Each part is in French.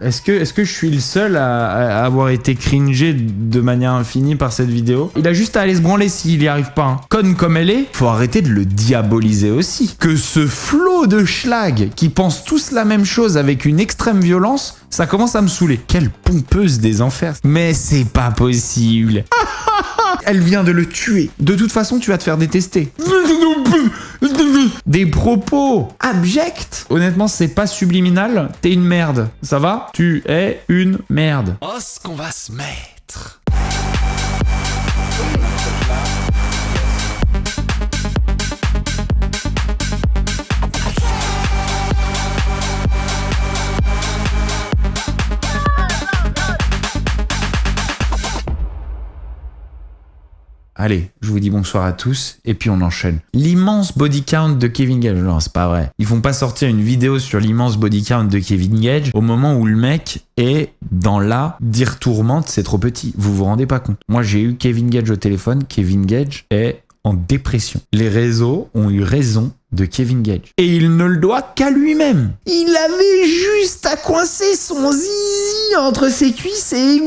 Est-ce que je suis le seul à avoir été cringé de manière infinie par cette vidéo? Il a juste à aller se branler s'il y arrive pas. Hein. Conne comme elle est, faut arrêter de le diaboliser aussi. Que ce flot de schlag qui pensent tous la même chose avec une extrême violence, ça commence à me saouler. Quelle pompeuse des enfers. Mais c'est pas possible. Elle vient de le tuer. De toute façon, tu vas te faire détester. Des propos abjects. Honnêtement, c'est pas subliminal. T'es une merde. Ça va? Tu es une merde. Oh, ce qu'on va se mettre. Allez, je vous dis bonsoir à tous, et puis on enchaîne. L'immense body count de Kevin Gage. Non, c'est pas vrai. Ils font pas sortir une vidéo sur l'immense body count de Kevin Gage au moment où le mec est dans la dire tourmente, c'est trop petit. Vous vous rendez pas compte. Moi, j'ai eu Kevin Gage au téléphone. Kevin Gage est en dépression. Les réseaux ont eu raison de Kevin Gage. Et il ne le doit qu'à lui-même. Il avait juste à coincer son zizi entre ses cuisses et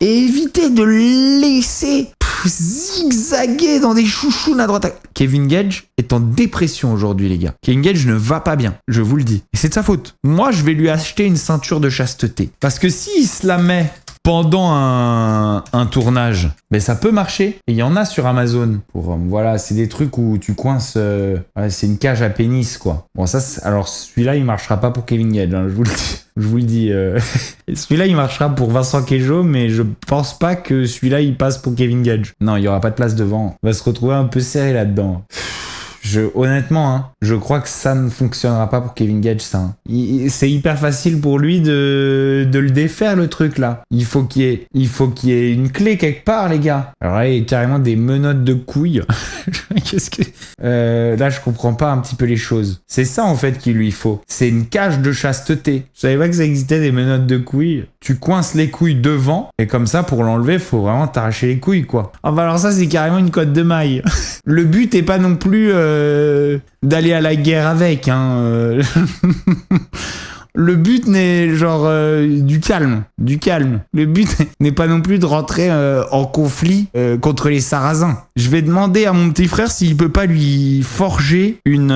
éviter de le laisser zigzaguer dans des chouchous à droite. Kevin Gage est en dépression aujourd'hui, les gars. Kevin Gage ne va pas bien, je vous le dis. Et c'est de sa faute. Moi, je vais lui acheter une ceinture de chasteté. Parce que s'il se la met pendant un tournage, ben ça peut marcher. Et il y en a sur Amazon. Voilà, c'est des trucs où tu coinces... c'est une cage à pénis, quoi. Bon, ça, alors celui-là, il marchera pas pour Kevin Gage, hein, je vous le dis. Je vous le dis. Celui-là, il marchera pour Vincent Queijo, mais je pense pas que celui-là, il passe pour Kevin Gage. Non, il y aura pas de place devant. On va se retrouver un peu serré là-dedans. Honnêtement, hein, je crois que ça ne fonctionnera pas pour Kevin Gage, ça. Hein. C'est hyper facile pour lui de le défaire, le truc, là. Il faut qu'il y ait une clé quelque part, les gars. Alors là, il y a carrément des menottes de couilles. Qu'est-ce que... là, je comprends pas un petit peu les choses. C'est ça, en fait, qu'il lui faut. C'est une cage de chasteté. Je savais pas que ça existait, des menottes de couilles. Tu coinces les couilles devant, et comme ça, pour l'enlever, faut vraiment t'arracher les couilles, quoi. Ah bah alors ça, c'est carrément une cotte de maille. Le but est pas non plus... d'aller à la guerre avec, hein. Le but n'est genre du calme. Le but n'est pas non plus de rentrer en conflit contre les Sarrasins. Je vais demander à mon petit frère s'il peut pas lui forger une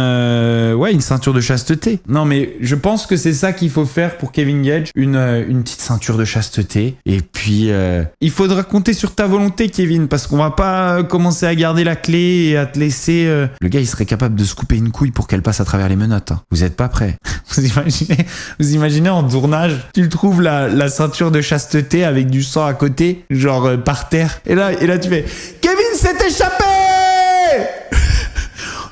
ceinture de chasteté. Non mais je pense que c'est ça qu'il faut faire pour Kevin Gage, une petite ceinture de chasteté. Et puis il faudra compter sur ta volonté, Kevin, parce qu'on va pas commencer à garder la clé et à te laisser. Le gars, il serait capable de se couper une couille pour qu'elle passe à travers les menottes. Hein. Vous êtes pas prêts? Vous imaginez en tournage, tu trouves la ceinture de chasteté avec du sang à côté, genre par terre. Et là tu fais Kevin s'est échappé.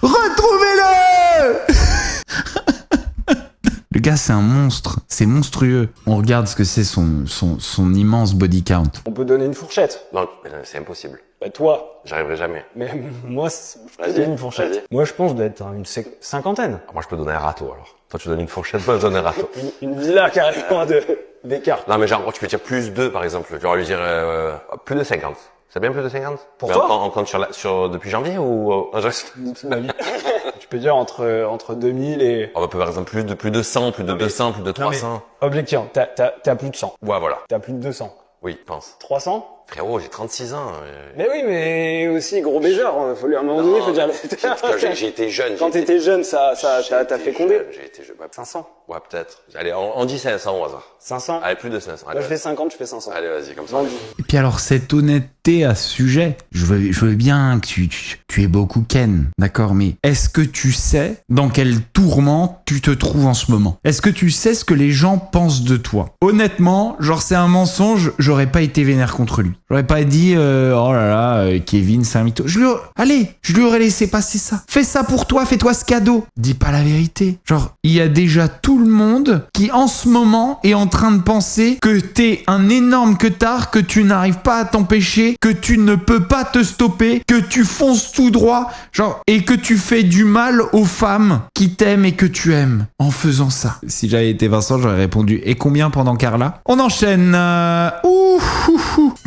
Retrouvez-le. Le gars, c'est un monstre. C'est monstrueux. On regarde ce que c'est son immense body count. On peut donner une fourchette. Non, mais c'est impossible. Bah toi. J'arriverai jamais. Mais moi, je donne une fourchette. Moi, je pense que je dois être une cinquantaine. Moi, je peux donner un râteau, alors. Toi, tu donnes une fourchette, moi, je donne un râteau. une villa carrément d'écart. Non, mais genre, tu peux dire plus de, par exemple. Tu vas lui dire plus de 50. C'est bien plus de 50? Pour toi? On compte sur depuis janvier ou toute ma vie. Tu peux dire entre 2000 et... On peut par exemple plus de 100, plus de 200, plus de 300. Objectif, t'as plus de 100. Ouais, voilà. T'as plus de 200. Oui, je pense. 300? Frérot, j'ai 36 ans. Mais oui, mais aussi gros baiser. Faut lui à un moment donné, faut dire. J'ai été jeune. Quand t'étais jeune, t'as fécondé. J'ai été jeune. 500. Ouais, peut-être. Allez, on dit 500 au hasard. 500. Allez, plus de 500. Moi, je fais 50, je fais 500. Allez, vas-y, comme ça. Et puis alors, cette honnêteté à ce sujet, je veux bien que tu aies beaucoup Ken, d'accord, mais est-ce que tu sais dans quel tourment tu te trouves en ce moment? Est-ce que tu sais ce que les gens pensent de toi? Honnêtement, genre c'est un mensonge, j'aurais pas été vénère contre lui. J'aurais pas dit oh là là, Kevin, c'est un mytho. Je lui aurais laissé passer ça. Fais ça pour toi, fais-toi ce cadeau. Dis pas la vérité. Genre, il y a déjà tout le monde qui en ce moment est en train de penser que t'es un énorme queutard, que tu n'arrives pas à t'empêcher, que tu ne peux pas te stopper, que tu fonces tout droit, genre, et que tu fais du mal aux femmes qui t'aiment et que tu aimes en faisant ça. Si j'avais été Vincent, j'aurais répondu et combien pendant Carla? On enchaîne.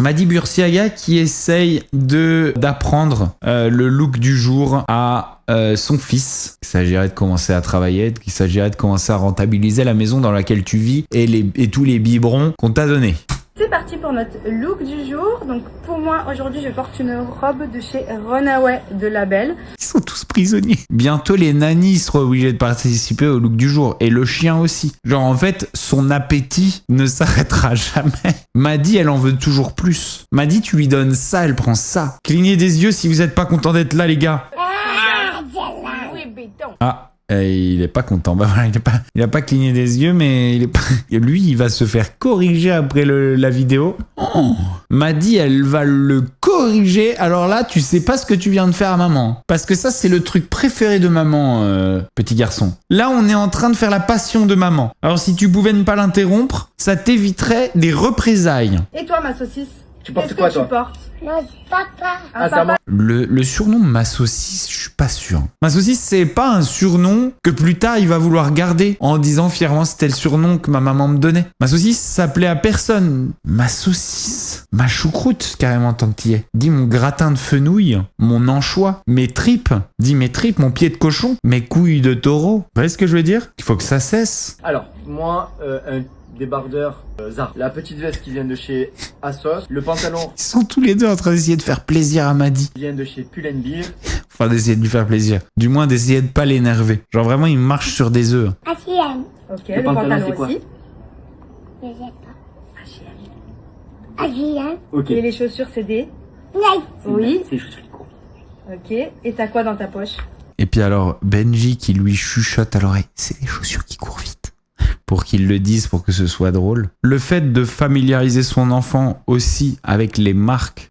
Madi Bursiaga qui essaye d'apprendre le look du jour à son fils. Il s'agirait de commencer à travailler, il s'agirait de commencer à rentabiliser la maison dans laquelle tu vis et tous les biberons qu'on t'a donnés. C'est parti pour notre look du jour. Donc pour moi, aujourd'hui, je porte une robe de chez Runaway de Label. Ils sont tous prisonniers. Bientôt, les nannies seront obligées de participer au look du jour. Et le chien aussi. Genre, en fait, son appétit ne s'arrêtera jamais. Madi, elle en veut toujours plus. Madi, tu lui donnes ça, elle prend ça. Clignez des yeux si vous n'êtes pas content d'être là, les gars. Ah. Il est pas content. Bah voilà, il a pas cligné des yeux, mais lui, il va se faire corriger après la vidéo. Oh, Madi, elle va le corriger. Alors là, tu sais pas ce que tu viens de faire à maman. Parce que ça, c'est le truc préféré de maman, petit garçon. Là, on est en train de faire la passion de maman. Alors si tu pouvais ne pas l'interrompre, ça t'éviterait des représailles. Et toi, ma saucisse? Tu portes quoi, toi? Tu portes? Moi, papa. Un papa. Le surnom ma saucisse, je suis pas sûr. Ma saucisse, c'est pas un surnom que plus tard il va vouloir garder en disant fièrement c'était le surnom que ma maman me donnait. Ma saucisse s'appelait à personne. Ma saucisse, ma choucroute carrément tant que t'y es. Dis mon gratin de fenouil, mon anchois, mes tripes. Dis mes tripes, mon pied de cochon, mes couilles de taureau. Vous voyez ce que je veux dire? Il faut que ça cesse. Alors, moi, un débardeur Zara. La petite veste qui vient de chez Asos. Le pantalon Ils sont tous les deux en train d'essayer de faire plaisir à Madi. qui vient de chez Pull&Bear. Enfin, d'essayer de lui faire plaisir. Du moins, d'essayer de pas l'énerver. Genre, vraiment, il marche sur des œufs. H&M. Ok, Le le pantalon, pantalon c'est quoi? aussi. Je sais pas. H&M. Ok. Et les chaussures, c'est des... Nike. Oui. C'est les chaussures qui courent. Ok. Et t'as quoi dans ta poche? Et puis alors, Benji qui lui chuchote à l'oreille, c'est les chaussures qui courent vite. Pour qu'il le dise, pour que ce soit drôle. Le fait de familiariser son enfant aussi avec les marques.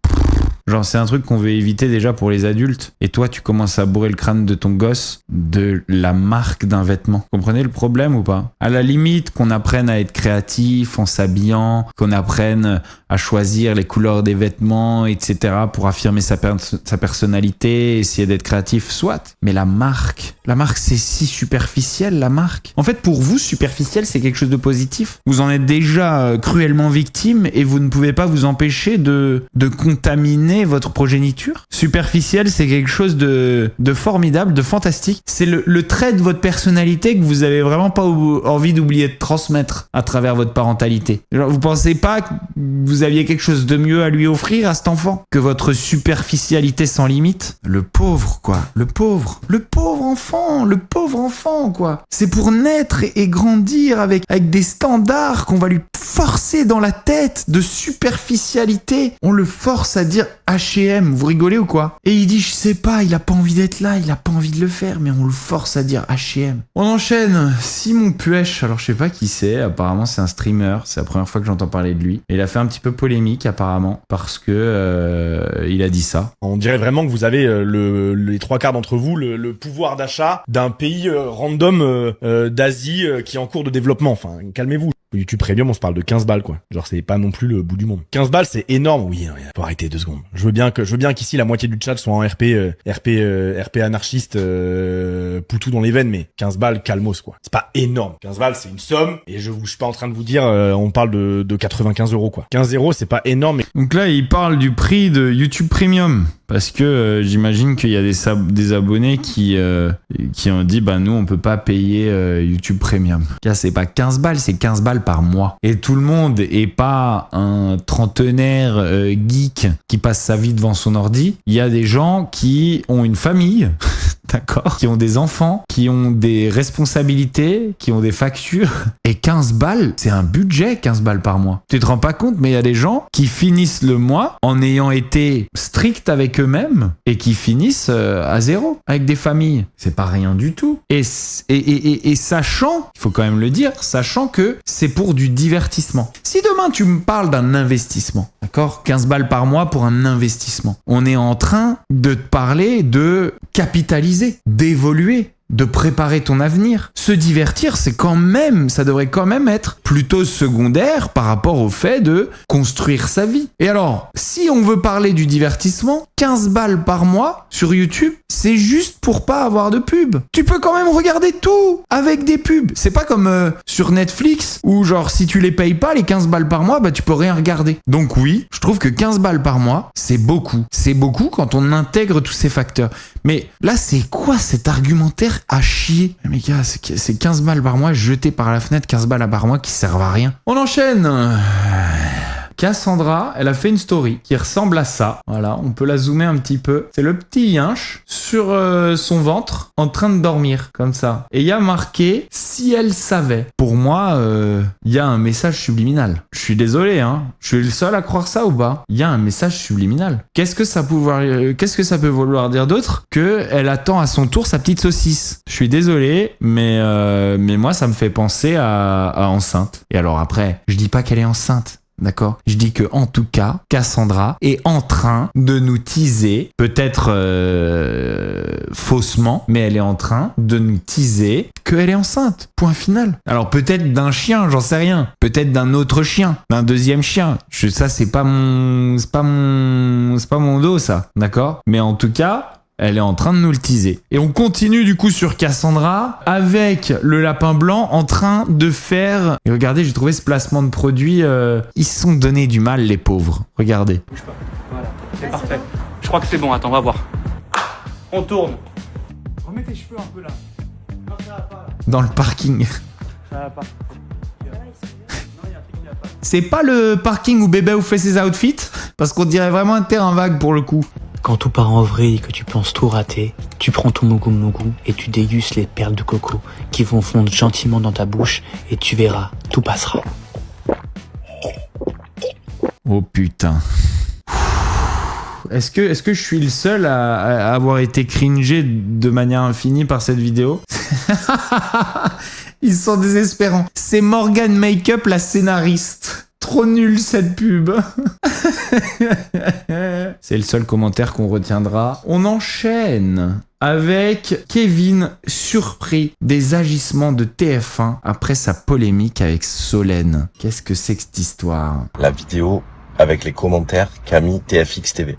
Genre, c'est un truc qu'on veut éviter déjà pour les adultes. Et toi, tu commences à bourrer le crâne de ton gosse de la marque d'un vêtement. Comprenez le problème ou pas? À la limite, qu'on apprenne à être créatif en s'habillant, qu'on apprenne à choisir les couleurs des vêtements, etc. pour affirmer sa personnalité, essayer d'être créatif, soit. Mais la marque, c'est si superficiel, la marque. En fait, pour vous, superficiel, c'est quelque chose de positif. Vous en êtes déjà cruellement victime et vous ne pouvez pas vous empêcher de contaminer votre progéniture. Superficiel, c'est quelque chose de formidable, de fantastique. C'est le trait de votre personnalité que vous avez vraiment pas envie d'oublier de transmettre à travers votre parentalité. Genre, vous pensez pas que vous aviez quelque chose de mieux à lui offrir à cet enfant que votre superficialité sans limite? Le pauvre, quoi. Le pauvre enfant, quoi. C'est pour naître et grandir avec des standards qu'on va lui forcer dans la tête de superficialité. On le force à dire H&M, vous rigolez ou quoi? Et il dit je sais pas, il a pas envie d'être là, il a pas envie de le faire, mais on le force à dire H&M. On enchaîne, Simon Puech, alors je sais pas qui c'est, apparemment c'est un streamer, c'est la première fois que j'entends parler de lui. Et il a fait un petit peu polémique apparemment, parce que il a dit ça. On dirait vraiment que vous avez les trois quarts d'entre vous le pouvoir d'achat d'un pays random d'Asie qui est en cours de développement. Enfin, calmez-vous. YouTube Premium, on se parle de 15 balles, quoi. Genre, c'est pas non plus le bout du monde. 15 balles, c'est énorme. Oui, non, faut arrêter 2 secondes. Je veux bien qu'ici, la moitié du chat soit en RP anarchiste, poutou dans les veines, mais 15 balles, calmos, quoi. C'est pas énorme. 15 balles, c'est une somme, et je suis pas en train de vous dire, on parle de 95 euros, quoi. 15 euros, c'est pas énorme, mais... Donc là, il parle du prix de YouTube Premium. Parce que j'imagine qu'il y a des abonnés qui ont dit bah nous on peut pas payer YouTube Premium. Là c'est pas 15 balles, c'est 15 balles par mois. Et tout le monde est pas un trentenaire geek qui passe sa vie devant son ordi. Il y a des gens qui ont une famille, d'accord, qui ont des enfants, qui ont des responsabilités, qui ont des factures. Et 15 balles, c'est un budget 15 balles par mois. Tu te rends pas compte, mais il y a des gens qui finissent le mois en ayant été stricts avec eux-mêmes et qui finissent à zéro avec des familles. C'est pas rien du tout. Et sachant, il faut quand même le dire, sachant que c'est pour du divertissement. Si demain tu me parles d'un investissement, d'accord, 15 balles par mois pour un investissement, on est en train de te parler de capitaliser, d'évoluer. de préparer ton avenir. Se divertir, c'est quand même, ça devrait quand même être plutôt secondaire par rapport au fait de construire sa vie. Et alors, si on veut parler du divertissement, 15 balles par mois sur YouTube, c'est juste pour pas avoir de pub. Tu peux quand même regarder tout avec des pubs. C'est pas comme sur Netflix où genre si tu les payes pas, les 15 balles par mois, bah tu peux rien regarder. Donc oui, je trouve que 15 balles par mois, c'est beaucoup. C'est beaucoup quand on intègre tous ces facteurs. Mais là, c'est quoi cet argumentaire à chier? Mais gars, c'est 15 balles par mois jeté par la fenêtre, 15 balles par mois qui servent à rien. On enchaîne. Cassandra, elle a fait une story qui ressemble à ça. Voilà, on peut la zoomer un petit peu. C'est le petit yinche sur son ventre en train de dormir, comme ça. Et il y a marqué « Si elle savait ». Pour moi, il y a un message subliminal. Je suis désolé, hein. Je suis le seul à croire ça ou pas? Il y a un message subliminal. Qu'est-ce que ça peut vouloir dire d'autre que elle attend à son tour sa petite saucisse? Je suis désolé, mais moi, ça me fait penser à enceinte. Et alors après, je dis pas qu'elle est enceinte. D'accord? Je dis que en tout cas, Cassandra est en train de nous teaser, peut-être faussement, mais elle est en train de nous teaser qu'elle est enceinte. Point final. Alors peut-être d'un chien, j'en sais rien. Peut-être d'un autre chien, d'un deuxième chien. Ça c'est pas mon dos ça, d'accord? Mais en tout cas, elle est en train de nous le teaser. Et on continue du coup sur Cassandra avec le lapin blanc en train de faire... Et regardez, j'ai trouvé ce placement de produit. Ils se sont donné du mal, les pauvres. Regardez. Bouge pas. Voilà, c'est parfait. Je crois que c'est bon, attends, on va voir. On tourne. Remets tes cheveux un peu là. Non, ça va pas là. Dans le parking. Ça va pas. C'est pas le parking où Bébé fait ses outfits? Parce qu'on dirait vraiment un terrain vague pour le coup. Quand tout part en vrille et que tu penses tout rater, tu prends ton mougou mougou et tu dégustes les perles de coco qui vont fondre gentiment dans ta bouche et tu verras, tout passera. Oh putain. Est-ce que je suis le seul à avoir été cringé de manière infinie par cette vidéo? Ils sont désespérants. C'est Morgan Makeup, la scénariste. Trop nul cette pub. C'est le seul commentaire qu'on retiendra. On enchaîne avec Kevin surpris des agissements de TF1 après sa polémique avec Solène. Qu'est-ce que c'est que cette histoire? La vidéo avec les commentaires Camille TFX TV.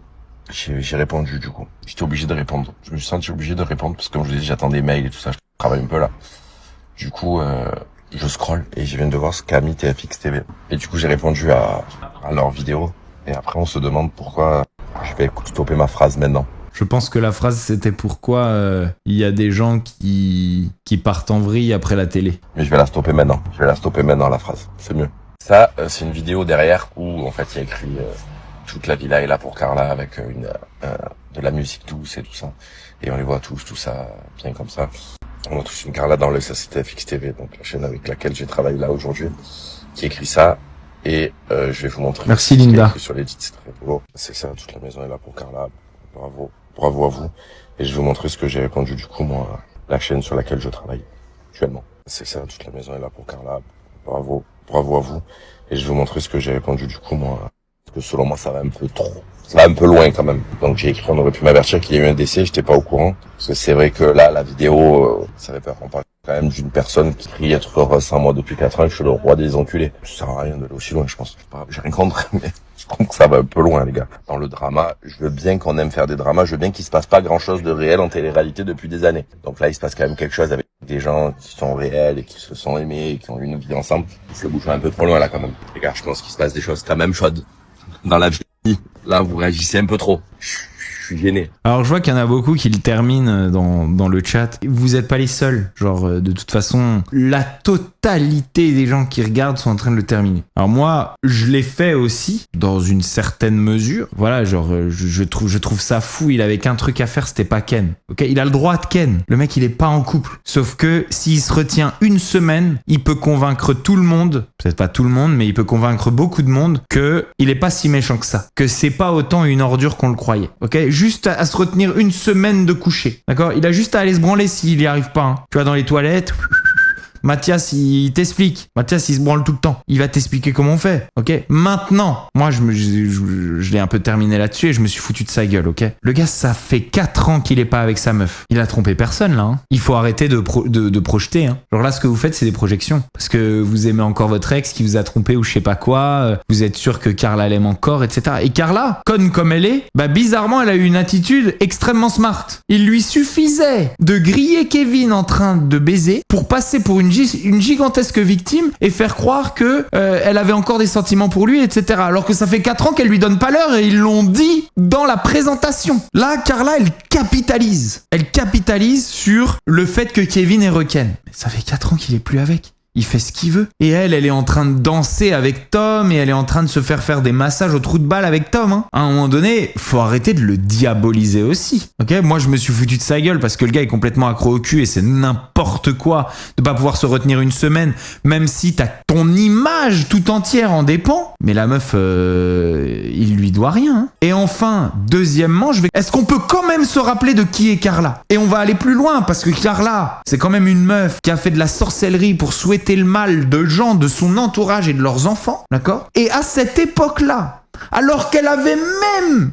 J'ai répondu du coup. J'étais obligé de répondre. Je me suis senti obligé de répondre parce que comme je vous ai dit, j'attends des mails et tout ça. Je travaille un peu là. Du coup, je scrolle et je viens de voir ce Camille TFX TV. Et du coup, j'ai répondu à leur vidéo. Et après, on se demande pourquoi je vais stopper ma phrase maintenant. Je pense que la phrase, c'était pourquoi il y a des gens qui partent en vrille après la télé. Mais je vais la stopper maintenant. Je vais la stopper maintenant, la phrase. C'est mieux. Ça, c'est une vidéo derrière où, en fait, il y a écrit toute la villa est là pour Carla avec de la musique douce et tout ça. Et on les voit tous, tout ça, bien comme ça. On a tous une Carla dans le TFX TV, donc la chaîne avec laquelle j'ai travaillé là aujourd'hui, qui écrit ça. Et je vais vous montrer. Merci Linda. Sur les titres, c'est très beau. C'est ça, toute la maison est là pour Carla. Bravo, bravo à vous. Et je vais vous montrer ce que j'ai répondu du coup moi à la chaîne sur laquelle je travaille actuellement. C'est ça, toute la maison est là pour Carla. Bravo, bravo à vous. Et je vais vous montrer ce que j'ai répondu du coup moi. Parce que selon moi ça va un peu trop. Ça va un peu loin quand même. Donc j'ai écrit, on aurait pu m'avertir qu'il y a eu un décès, j'étais pas au courant. Parce que c'est vrai que là, la vidéo, ça fait peur. On parle quand même d'une personne qui crie être heureux sans moi depuis 4 ans, je suis le roi des enculés. Ça sert à rien d'aller aussi loin, je pense. J'ai rien contre, mais je trouve que ça va un peu loin, les gars. Dans le drama, je veux bien qu'on aime faire des dramas, je veux bien qu'il se passe pas grand chose de réel en télé-réalité depuis des années. Donc là, il se passe quand même quelque chose avec des gens qui sont réels et qui se sont aimés et qui ont eu une vie ensemble. Je le bouge un peu trop loin, là, quand même. Les gars, je pense qu'il se passe des choses quand même chaudes dans la vie. Là, vous réagissez un peu trop. Je suis gêné. Alors je vois qu'il y en a beaucoup qui le terminent dans le chat. Vous êtes pas les seuls. Genre de toute façon, la totalité des gens qui regardent sont en train de le terminer. Alors moi, je l'ai fait aussi dans une certaine mesure. Voilà, genre je trouve ça fou. Il avait qu'un truc à faire, c'était pas Ken. Ok, il a le droit de Ken. Le mec, il est pas en couple. Sauf que s'il se retient une semaine, il peut convaincre tout le monde. Peut-être pas tout le monde, mais il peut convaincre beaucoup de monde que il est pas si méchant que ça. Que c'est pas autant une ordure qu'on le croyait. Ok, juste à se retenir une semaine de coucher. D'accord, il a juste à aller se branler s'il y arrive pas. Hein. Tu vois, dans les toilettes. Mathias, il t'explique. Mathias, il se branle tout le temps. Il va t'expliquer comment on fait, ok? Maintenant, moi, je l'ai un peu terminé là-dessus et je me suis foutu de sa gueule, ok? Le gars, ça fait 4 ans qu'il est pas avec sa meuf. Il a trompé personne, là. Hein. Il faut arrêter de projeter. Hein. Genre là, ce que vous faites, c'est des projections. Parce que vous aimez encore votre ex qui vous a trompé ou je sais pas quoi. Vous êtes sûr que Carla l'aime encore, etc. Et Carla, conne comme elle est, bah bizarrement, elle a eu une attitude extrêmement smart. Il lui suffisait de griller Kevin en train de baiser pour passer pour une gigantesque victime et faire croire que elle avait encore des sentiments pour lui, etc. Alors que ça fait 4 ans qu'elle lui donne pas l'heure et ils l'ont dit dans la présentation. Là, Carla, elle capitalise. Elle capitalise sur le fait que Kevin est requin. Mais ça fait 4 ans qu'il est plus avec. Il fait ce qu'il veut. Et elle est en train de danser avec Tom et elle est en train de se faire des massages au trou de balle avec Tom. Hein. À un moment donné, faut arrêter de le diaboliser aussi. Ok, moi je me suis foutu de sa gueule parce que le gars est complètement accro au cul et c'est n'importe quoi de pas pouvoir se retenir une semaine, même si ton image tout entière en dépend. Mais la meuf, il lui doit rien. Hein. Et enfin, deuxièmement, est-ce qu'on peut quand même se rappeler de qui est Carla? Et on va aller plus loin parce que Carla, c'est quand même une meuf qui a fait de la sorcellerie pour souhaiter le mal de gens de son entourage et de leurs enfants, d'accord? Et à cette époque-là, alors qu'elle avait même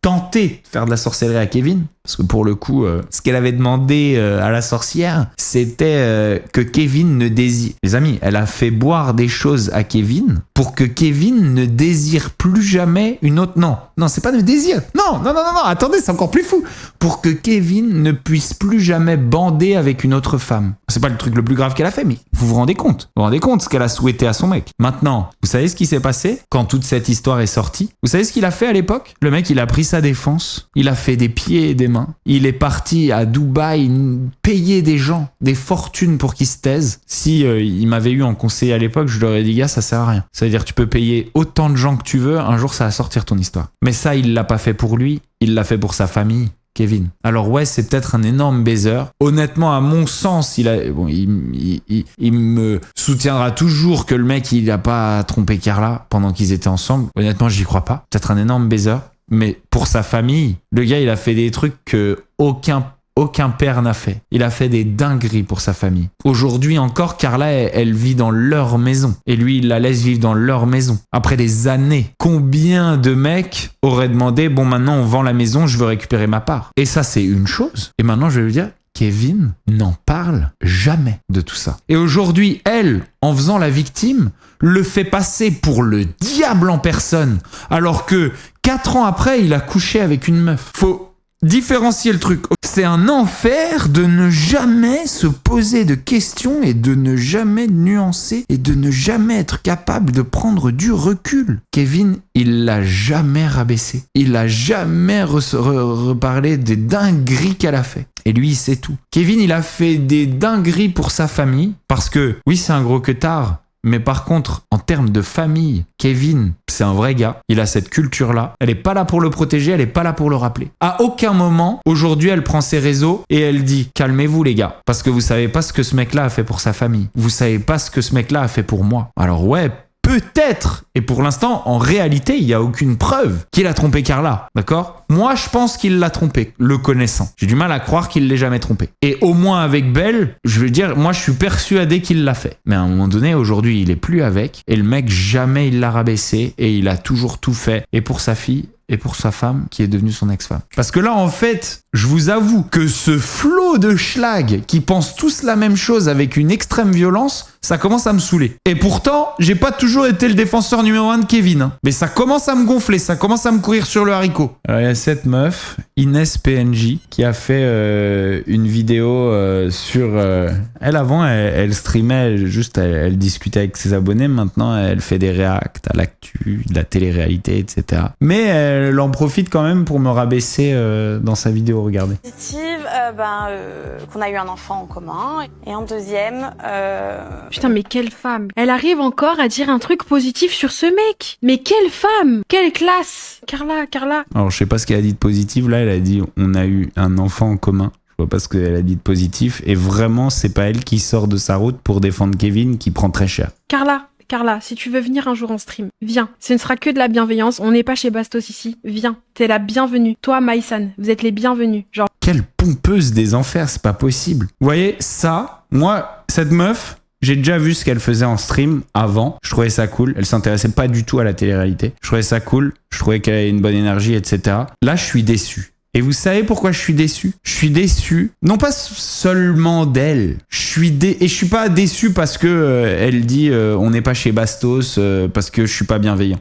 tenté de faire de la sorcellerie à Kevin, parce que pour le coup, ce qu'elle avait demandé à la sorcière, c'était que Kevin ne désire... Les amis, elle a fait boire des choses à Kevin pour que Kevin ne désire plus jamais une autre... Non, c'est pas ne désire. Non, attendez, c'est encore plus fou. Pour que Kevin ne puisse plus jamais bander avec une autre femme. C'est pas le truc le plus grave qu'elle a fait, mais vous vous rendez compte? Vous vous rendez compte ce qu'elle a souhaité à son mec? Maintenant, vous savez ce qui s'est passé quand toute cette histoire est sortie? Vous savez ce qu'il a fait à l'époque? Le mec, il a pris sa défense, il a fait des pieds et des mains, il est parti à Dubaï payer des gens, des fortunes pour qu'ils se taisent. Si il m'avait eu en conseiller à l'époque, je lui aurais dit, gars, ça sert à rien. Ça veut dire tu peux payer autant de gens que tu veux, un jour ça va sortir ton histoire. Mais ça, il l'a pas fait pour lui, il l'a fait pour sa famille. Kevin. Alors ouais, c'est peut-être un énorme baiser. Honnêtement, à mon sens, il me soutiendra toujours que le mec, il a pas trompé Carla pendant qu'ils étaient ensemble. Honnêtement, j'y crois pas. Peut-être un énorme baiser. Mais pour sa famille, le gars, il a fait des trucs que aucun père n'a fait. Il a fait des dingueries pour sa famille. Aujourd'hui encore, Carla, elle vit dans leur maison. Et lui, il la laisse vivre dans leur maison. Après des années, combien de mecs auraient demandé, bon, maintenant, on vend la maison, je veux récupérer ma part. Et ça, c'est une chose. Et maintenant, je vais lui dire, Kevin n'en parle jamais de tout ça. Et aujourd'hui, elle, en faisant la victime, le fait passer pour le diable en personne. Alors que 4 ans après, il a couché avec une meuf. Faut différencier le truc. C'est un enfer de ne jamais se poser de questions et de ne jamais nuancer et de ne jamais être capable de prendre du recul. Kevin, il l'a jamais rabaissé. Il a jamais reparlé des dingueries qu'elle a fait. Et lui, il sait tout. Kevin, il a fait des dingueries pour sa famille parce que, oui, c'est un gros queutard. Mais par contre, en termes de famille, Kevin, c'est un vrai gars. Il a cette culture-là. Elle est pas là pour le protéger, elle est pas là pour le rappeler. À aucun moment, aujourd'hui, elle prend ses réseaux et elle dit « Calmez-vous les gars, parce que vous savez pas ce que ce mec-là a fait pour sa famille. Vous savez pas ce que ce mec-là a fait pour moi. » Alors ouais, peut-être. Et pour l'instant, en réalité, il n'y a aucune preuve qu'il a trompé Carla. D'accord? Moi, je pense qu'il l'a trompé, le connaissant. J'ai du mal à croire qu'il l'ait jamais trompé. Et au moins avec Belle, je veux dire, moi, je suis persuadé qu'il l'a fait. Mais à un moment donné, aujourd'hui, il est plus avec. Et le mec, jamais il l'a rabaissé. Et il a toujours tout fait. Et pour sa fille, et pour sa femme qui est devenue son ex-femme. Parce que là, en fait, je vous avoue que ce flot de schlag qui pensent tous la même chose avec une extrême violence, ça commence à me saouler. Et pourtant, j'ai pas toujours été le défenseur numéro 1 de Kevin. Hein. Mais ça commence à me gonfler, ça commence à me courir sur le haricot. Alors, il y a cette meuf, Inès PNJ, qui a fait une vidéo sur... Elle, avant, elle streamait, elle discutait avec ses abonnés. Maintenant, elle fait des réacts à l'actu, de la télé-réalité, etc. Mais elle en profite quand même pour me rabaisser dans sa vidéo, regardez. Positive, qu'on a eu un enfant en commun. Et en deuxième... Putain, mais quelle femme! Elle arrive encore à dire un truc positif sur ce mec! Mais quelle femme! Quelle classe! Carla! Alors, je sais pas ce qu'elle a dit de positif, là, elle a dit on a eu un enfant en commun. Je vois pas ce qu'elle a dit de positif. Et vraiment, c'est pas elle qui sort de sa route pour défendre Kevin, qui prend très cher. Carla, si tu veux venir un jour en stream, viens. Ce ne sera que de la bienveillance, on n'est pas chez Bastos ici. Viens, t'es la bienvenue. Toi, Maïsan, vous êtes les bienvenus. Genre... quelle pompeuse des enfers, c'est pas possible. Vous voyez, ça, moi, cette meuf, j'ai déjà vu ce qu'elle faisait en stream avant. Je trouvais ça cool. Elle s'intéressait pas du tout à la télé-réalité. Je trouvais ça cool. Je trouvais qu'elle avait une bonne énergie, etc. Là, je suis déçu. Et vous savez pourquoi je suis déçu? Je suis déçu, non pas seulement d'elle. Et je suis pas déçu parce que elle dit on n'est pas chez Bastos parce que je suis pas bienveillant.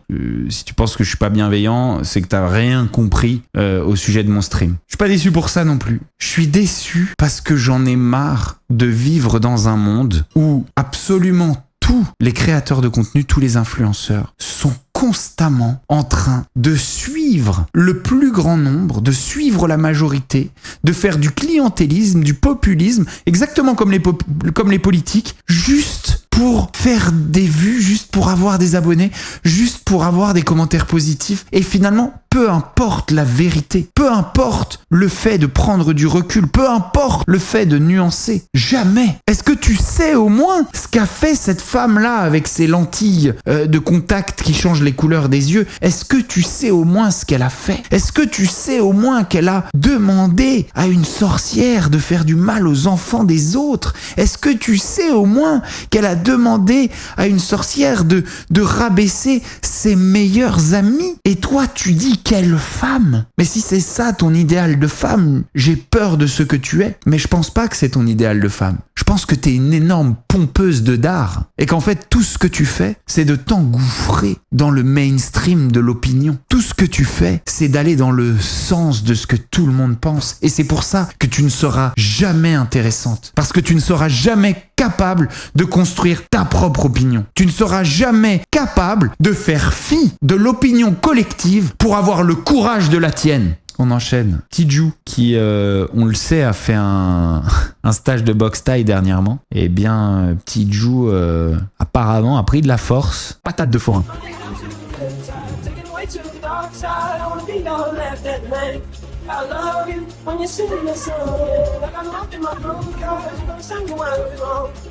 Si tu penses que je suis pas bienveillant, c'est que t'as rien compris au sujet de mon stream. Je suis pas déçu pour ça non plus. Je suis déçu parce que j'en ai marre de vivre dans un monde où absolument tous les créateurs de contenu, tous les influenceurs sont constamment en train de suivre le plus grand nombre, de suivre la majorité, de faire du clientélisme, du populisme, exactement comme les politiques, juste pour faire des vues, juste pour avoir des abonnés, juste pour avoir des commentaires positifs. Et finalement, peu importe la vérité, peu importe le fait de prendre du recul, peu importe le fait de nuancer, jamais. Est-ce que tu sais au moins ce qu'a fait cette femme-là avec ses lentilles de contact qui changent les couleurs des yeux? Est-ce que tu sais au moins ce qu'elle a fait? Est-ce que tu sais au moins qu'elle a demandé à une sorcière de faire du mal aux enfants des autres? Est-ce que tu sais au moins qu'elle a demandé à une sorcière de rabaisser ses meilleurs amis? Et toi, tu dis quelle femme? Mais si c'est ça ton idéal de femme, j'ai peur de ce que tu es. Mais je pense pas que c'est ton idéal de femme. Je pense que t'es une énorme pompeuse de dard. Et qu'en fait, tout ce que tu fais, c'est de t'engouffrer dans le mainstream de l'opinion. Tout ce que tu fais, c'est d'aller dans le sens de ce que tout le monde pense. Et c'est pour ça que tu ne seras jamais intéressante. Parce que tu ne seras jamais capable de construire ta propre opinion. Tu ne seras jamais capable de faire fi de l'opinion collective pour avoir le courage de la tienne. On enchaîne. Tiju, qui, on le sait, a fait un stage de boxe thaï dernièrement. Eh bien, Tiju, apparemment, a pris de la force. Patate de forain.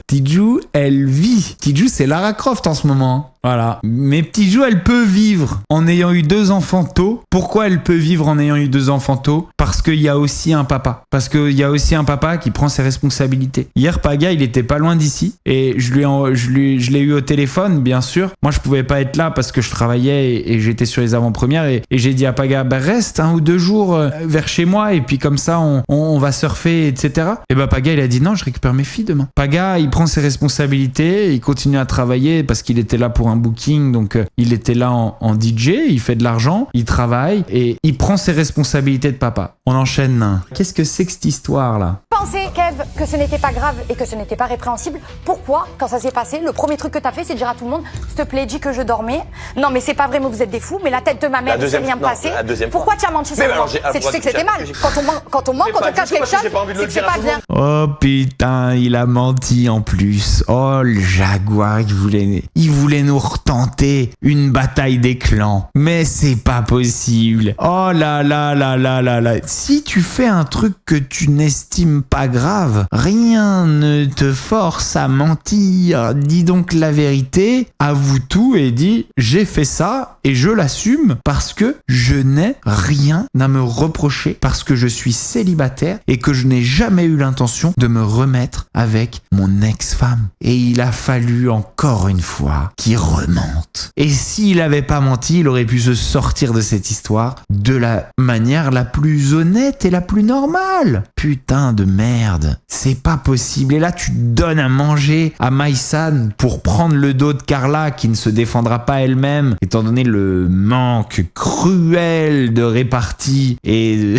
Tiju, elle vit. Tiju, c'est Lara Croft en ce moment. Voilà. Mais Tiju, elle peut vivre en ayant eu 2 enfants tôt. Pourquoi elle peut vivre en ayant eu 2 enfants tôt? Parce qu'il y a aussi un papa. Parce qu'il y a aussi un papa qui prend ses responsabilités. Hier, Paga, il était pas loin d'ici. Et je l'ai eu au téléphone, bien sûr. Moi, je pouvais pas être là parce que je travaillais et j'étais sur les avant-premières. Et j'ai dit à Paga, bah, reste 1 ou 2 jours vers chez moi. Et puis comme ça, on va surfer, etc. Et bah, Paga, il a dit non, je récupère mes filles demain. Paga, il prend ses responsabilités. Il continue à travailler parce qu'il était là pour un booking, donc il était là en DJ, il fait de l'argent, il travaille et il prend ses responsabilités de papa. On enchaîne. Qu'est-ce que c'est que cette histoire là? Pensez, Kev, que ce n'était pas grave et que ce n'était pas répréhensible. Pourquoi, quand ça s'est passé, le premier truc que t'as fait, c'est de dire à tout le monde, s'il te plaît, dis que je dormais. Non, mais c'est pas vrai, mais vous êtes des fous, mais la tête de ma mère, il s'est rien passé. Pourquoi tu as menti sur moi? Tu sais que c'était mal. Quand on ment, quand on cache quelque chose, c'est que c'est pas bien. Oh putain, il a menti en plus. Oh le jaguar, il voulait nous retenter une bataille des clans. Mais c'est pas possible. Oh là là là là là là. Si tu fais un truc que tu n'estimes pas grave, rien ne te force à mentir. Dis donc la vérité, avoue tout et dis j'ai fait ça et je l'assume parce que je n'ai rien à me reprocher, parce que je suis célibataire et que je n'ai jamais eu l'intention de me remettre avec mon ex-femme. Et il a fallu encore une fois qu'il remente. Et s'il avait pas menti, il aurait pu se sortir de cette histoire de la manière la plus honnête et la plus normale. Putain de merde, c'est pas possible. Et là, tu donnes à manger à Maïsan pour prendre le dos de Carla qui ne se défendra pas elle-même, étant donné le manque cruel de répartie et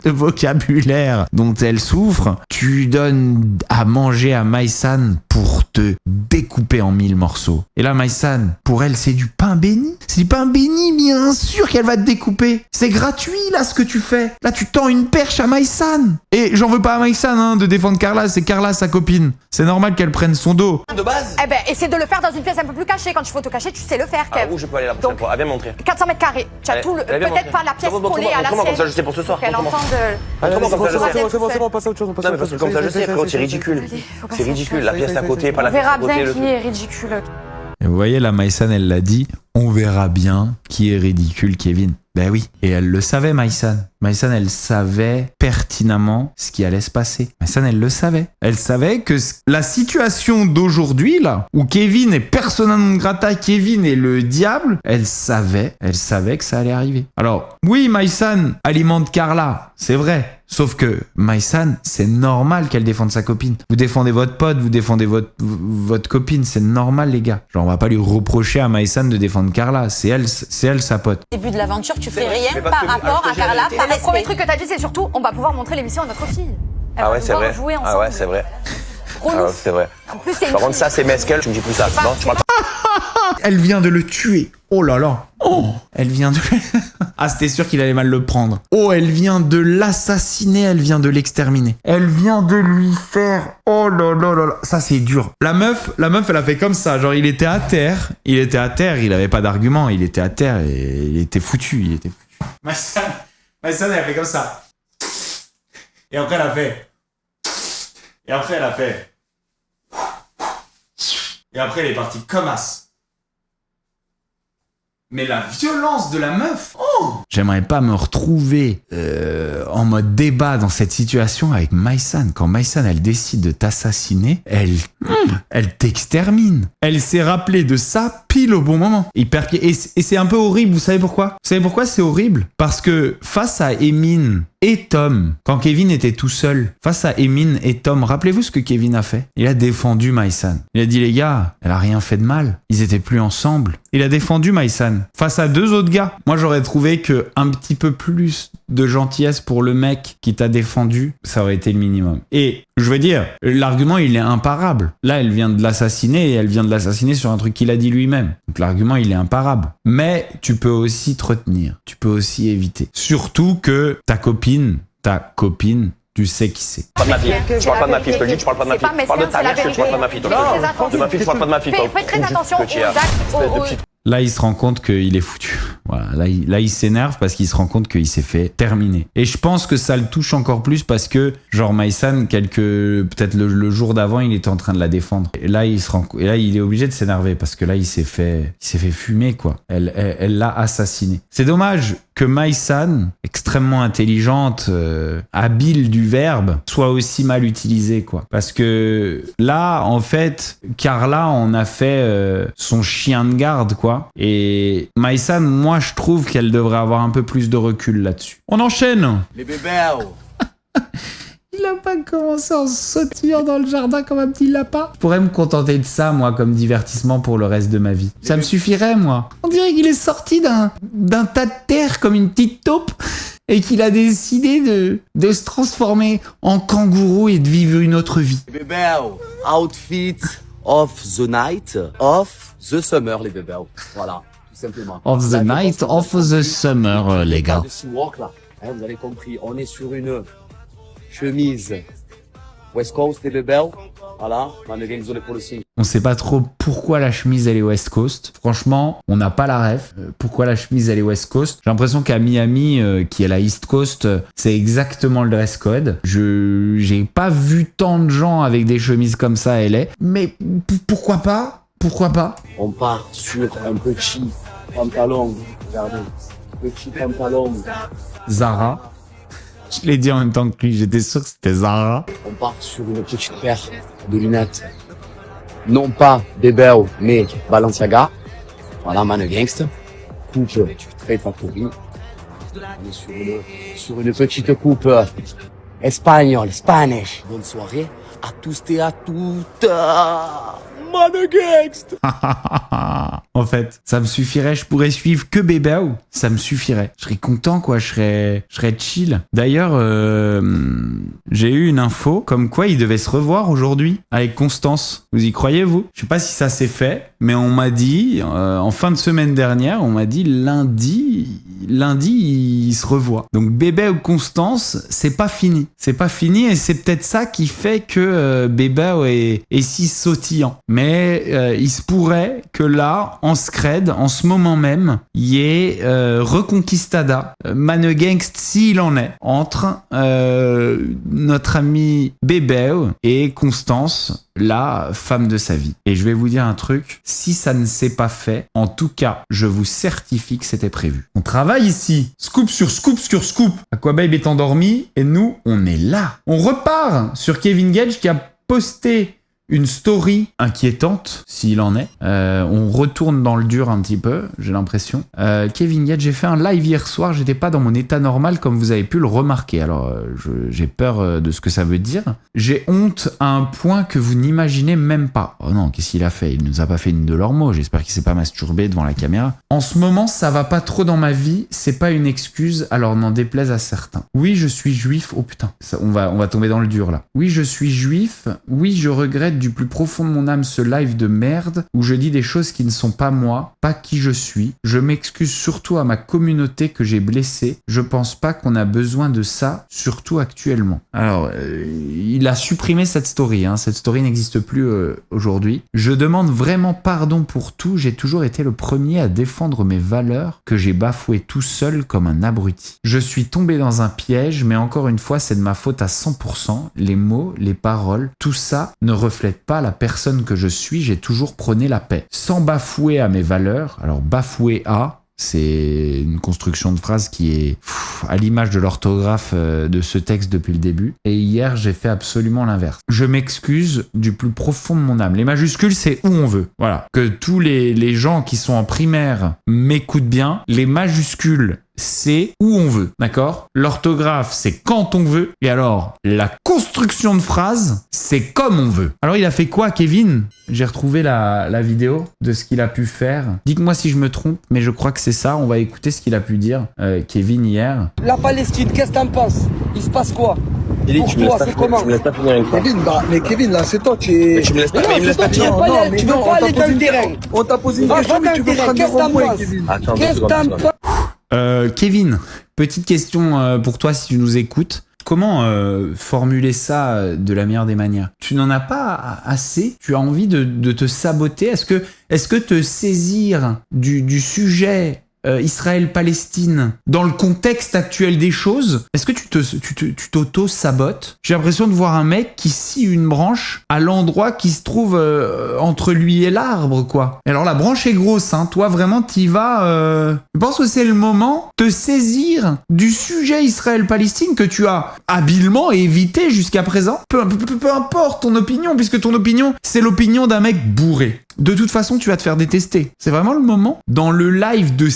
de vocabulaire dont elle souffre. Tu donnes à manger à Maïsan pour te découper en 1000 morceaux. Et là, Maïsan, pour elle, c'est du pain béni. C'est du pain béni, bien sûr qu'elle va te découper. C'est gratuit, là, ce que tu fais. Là, tu tends une perche à Maïsan. Et j'en veux pas à Maïsan, hein, de défendre Carla. C'est Carla, sa copine. C'est normal qu'elle prenne son dos. De base? Eh ben, essaie de le faire dans une pièce un peu plus cachée. Quand il faut te cacher, tu sais le faire, Kev. Où je peux aller la prochaine fois? Viens me montrer. 400 mètres carrés. Tu as tout le... Peut-être pas la pièce collée à la sienne. Comme ça, je sais pour ce soir. Qu'elle entende... Comment comme ça, je sais? C'est bon, passe à autre chose. Non, mais parce que comme ça, je sais, frérot, c'est ridicule. C'est ridicule. La pièce à côté, pas la pièce à côté. On verra bien qui est ridicule. Et vous voyez, la Maïsan, elle l'a dit, on verra bien qui est ridicule, Kevin. Ben oui, et elle le savait, Maïsan. Maïsan, elle savait pertinemment ce qui allait se passer. Maïsan, elle le savait. Elle savait que la situation d'aujourd'hui, là, où Kevin est persona non grata, Kevin est le diable, elle savait que ça allait arriver. Alors, oui, Maïsan alimente Carla, c'est vrai. Sauf que Maïsan, c'est normal qu'elle défende sa copine. Vous défendez votre pote, vous défendez votre copine, c'est normal, les gars. Genre, on va pas lui reprocher à Maïsan de défendre Carla. C'est elle sa pote. Au début de l'aventure, tu fais rien par rapport à Carla. Le premier truc que t'as dit, c'est surtout, on va pouvoir montrer l'émission à notre fille. Elle Ah va ouais, c'est pouvoir vrai. jouer ensemble. Ah ouais, c'est vrai. Ah ouais, c'est vrai. En plus, c'est Par contre, ça, c'est mesquel, tu me dis plus ça. Non, tu parles pas. Elle vient de le tuer. Oh là là. Oh, elle vient de... Ah, c'était sûr qu'il allait mal le prendre. Oh, elle vient de l'assassiner, elle vient de l'exterminer. Elle vient de lui faire... Oh là là là là. Ça, c'est dur. La meuf, elle a fait comme ça. Genre, il était à terre, il avait pas d'argument, il était à terre et il était foutu, Maïsan, elle a fait comme ça. Et après, elle a fait... Et après, elle est partie comme as. Mais la violence de la meuf, oh! J'aimerais pas me retrouver en mode débat dans cette situation avec Maïsan. Quand Maïsan, elle décide de t'assassiner, elle t'extermine. Elle s'est rappelée de ça pile au bon moment. Et c'est un peu horrible, vous savez pourquoi? Vous savez pourquoi c'est horrible? Parce que face à Emin et Tom, quand Kevin était tout seul, face à Emin et Tom, rappelez-vous ce que Kevin a fait? Il a défendu Maïsan. Il a dit, les gars, elle a rien fait de mal. Ils étaient plus ensemble. Il a défendu Maïsan. Face à deux autres gars. Moi, j'aurais trouvé que un petit peu plus de gentillesse pour le mec qui t'a défendu, ça aurait été le minimum. Et je veux dire, l'argument, il est imparable. Là, elle vient de l'assassiner et elle vient de l'assassiner sur un truc qu'il a dit lui-même. Donc l'argument, il est imparable. Mais tu peux aussi te retenir. Tu peux aussi éviter. Surtout que ta copine, tu sais qui c'est. Pas de ma fille. Tu parles pas de ma fille, je te le dis, tu parles pas de ma fille. Tu parles de ta mère, tu parles pas de ma fille. Non, de ma fille, tu parles pas de ma fille. Faites très attention aux actes. Là, il se rend compte qu'il est foutu. Voilà, là, il s'énerve parce qu'il se rend compte qu'il s'est fait terminer. Et je pense que ça le touche encore plus parce que, genre, Maïsan, peut-être le jour d'avant, il était en train de la défendre. Et là, il est obligé de s'énerver parce que là, il s'est fait fumer, quoi. Elle l'a assassiné. C'est dommage que Maïsan, extrêmement intelligente, habile du verbe, soit aussi mal utilisée, quoi. Parce que là, en fait, Carla en a fait son chien de garde, quoi. Et Maïsan, moi, je trouve qu'elle devrait avoir un peu plus de recul là-dessus. On enchaîne. Les bébés. Il a pas commencé en sautillant dans le jardin comme un petit lapin. Je pourrais me contenter de ça, moi, comme divertissement pour le reste de ma vie. Ça me suffirait, moi. On dirait qu'il est sorti d'un tas de terre comme une petite taupe et qu'il a décidé de se transformer en kangourou et de vivre une autre vie. Les bébés. Outfit of the night of the summer, les bébés. Voilà, tout simplement. Of the night of the summer, les gars. Là. Hein, vous avez compris, on est sur une chemise West Coast, les bébés. Voilà, désolé pour le signe. On sait pas trop pourquoi la chemise elle est West Coast. Franchement, on n'a pas la ref. Pourquoi la chemise elle est West Coast? J'ai l'impression qu'à Miami, qui est la East Coast, c'est exactement le dress code. J'ai pas vu tant de gens avec des chemises comme ça à LA. Mais pourquoi pas? Pourquoi pas? On part sur un petit pantalon. Regardez, petit pantalon. Zara. Je l'ai dit en même temps que lui, j'étais sûr que c'était Zara. On part sur une petite paire de lunettes. Non pas Bebel, mais Balenciaga. Voilà, Man Gangsta. Coupe très factory. On est sur une petite coupe espagnole, Spanish. Bonne soirée à tous et à toutes. Man Gangsta. En fait, ça me suffirait, je pourrais suivre que Bebel, ça me suffirait. Je serais content, quoi, je serais chill. D'ailleurs, j'ai eu une info comme quoi il devait se revoir aujourd'hui avec Constance. Vous y croyez, vous? Je sais pas si ça s'est fait, mais on m'a dit, en fin de semaine dernière, on m'a dit lundi, il se revoit. Donc Bebel ou Constance, c'est pas fini. C'est pas fini et c'est peut-être ça qui fait que Bebel est si sautillant. Mais il se pourrait que là, en scred, en ce moment même, il y ait Reconquistada, Manegangst s'il en est, entre notre ami Bebel et Constance, la femme de sa vie. Et je vais vous dire un truc, Si ça ne s'est pas fait, en tout cas, je vous certifie que c'était prévu. On travaille ici, scoop sur scoop sur scoop. Aquababe est endormi et nous, on est là. On repart sur Kevin Gage qui a posté une story inquiétante, s'il en est. On retourne dans le dur un petit peu, j'ai l'impression. Kevin Gage, j'ai fait un live hier soir, j'étais pas dans mon état normal comme vous avez pu le remarquer. Alors, j'ai peur de ce que ça veut dire. J'ai honte à un point que vous n'imaginez même pas. Oh non, qu'est-ce qu'il a fait? Il nous a pas fait une de leurs mots, j'espère qu'il s'est pas masturbé devant la caméra. En ce moment, ça va pas trop dans ma vie, c'est pas une excuse, alors n'en déplaise à certains. Oui, je suis juif, oh putain, ça, on va tomber dans le dur là. Oui, je suis juif, oui, je regrette du plus profond de mon âme ce live de merde où je dis des choses qui ne sont pas moi, pas qui je suis. Je m'excuse surtout à ma communauté que j'ai blessée. Je pense pas qu'on a besoin de ça, surtout actuellement. Alors, il a supprimé cette story, hein. Cette story n'existe plus aujourd'hui. Je demande vraiment pardon pour tout. J'ai toujours été le premier à défendre mes valeurs que j'ai bafouées tout seul comme un abruti. Je suis tombé dans un piège, mais encore une fois, c'est de ma faute à 100%. Les mots, les paroles, tout ça ne reflète pas la personne que je suis, j'ai toujours prôné la paix. Sans bafouer à mes valeurs, alors bafouer à, c'est une construction de phrase qui est à l'image de l'orthographe de ce texte depuis le début. Et hier, j'ai fait absolument l'inverse. Je m'excuse du plus profond de mon âme. Les majuscules, c'est où on veut. Voilà. Que tous les gens qui sont en primaire m'écoutent bien. Les majuscules, c'est où on veut, d'accord? L'orthographe, c'est quand on veut. Et alors, la construction de phrase, c'est comme on veut. Alors, il a fait quoi, Kevin? J'ai retrouvé la vidéo de ce qu'il a pu faire. Dites-moi si je me trompe, mais je crois que c'est ça. On va écouter ce qu'il a pu dire, Kevin, hier. La Palestine, qu'est-ce que t'en penses? Il se passe quoi? Pour toi, c'est comment? Tu me laisses pas finir une fois. Kevin, mais Kevin, là, c'est toi, tu es... Mais tu me laisses pas, il me laisse pas finir. Tu veux pas aller dans le terrain. On t'a posé une question, mais tu veux prendre le renvoi, Kevin. Qu'est-ce que t'en penses? Kevin, petite question pour toi si tu nous écoutes. Comment formuler ça de la meilleure des manières? Tu n'en as pas assez? Tu as envie de te saboter? Est-ce que te saisir du sujet Israël-Palestine dans le contexte actuel des choses, est-ce que tu t'auto-sabotes? J'ai l'impression de voir un mec qui scie une branche à l'endroit qui se trouve entre lui et l'arbre, quoi. Alors la branche est grosse, hein. Toi vraiment t'y vas. Je pense que c'est le moment de te saisir du sujet Israël-Palestine que tu as habilement évité jusqu'à présent. Peu importe ton opinion, puisque ton opinion, c'est l'opinion d'un mec bourré. De toute façon, tu vas te faire détester. C'est vraiment le moment, dans le live de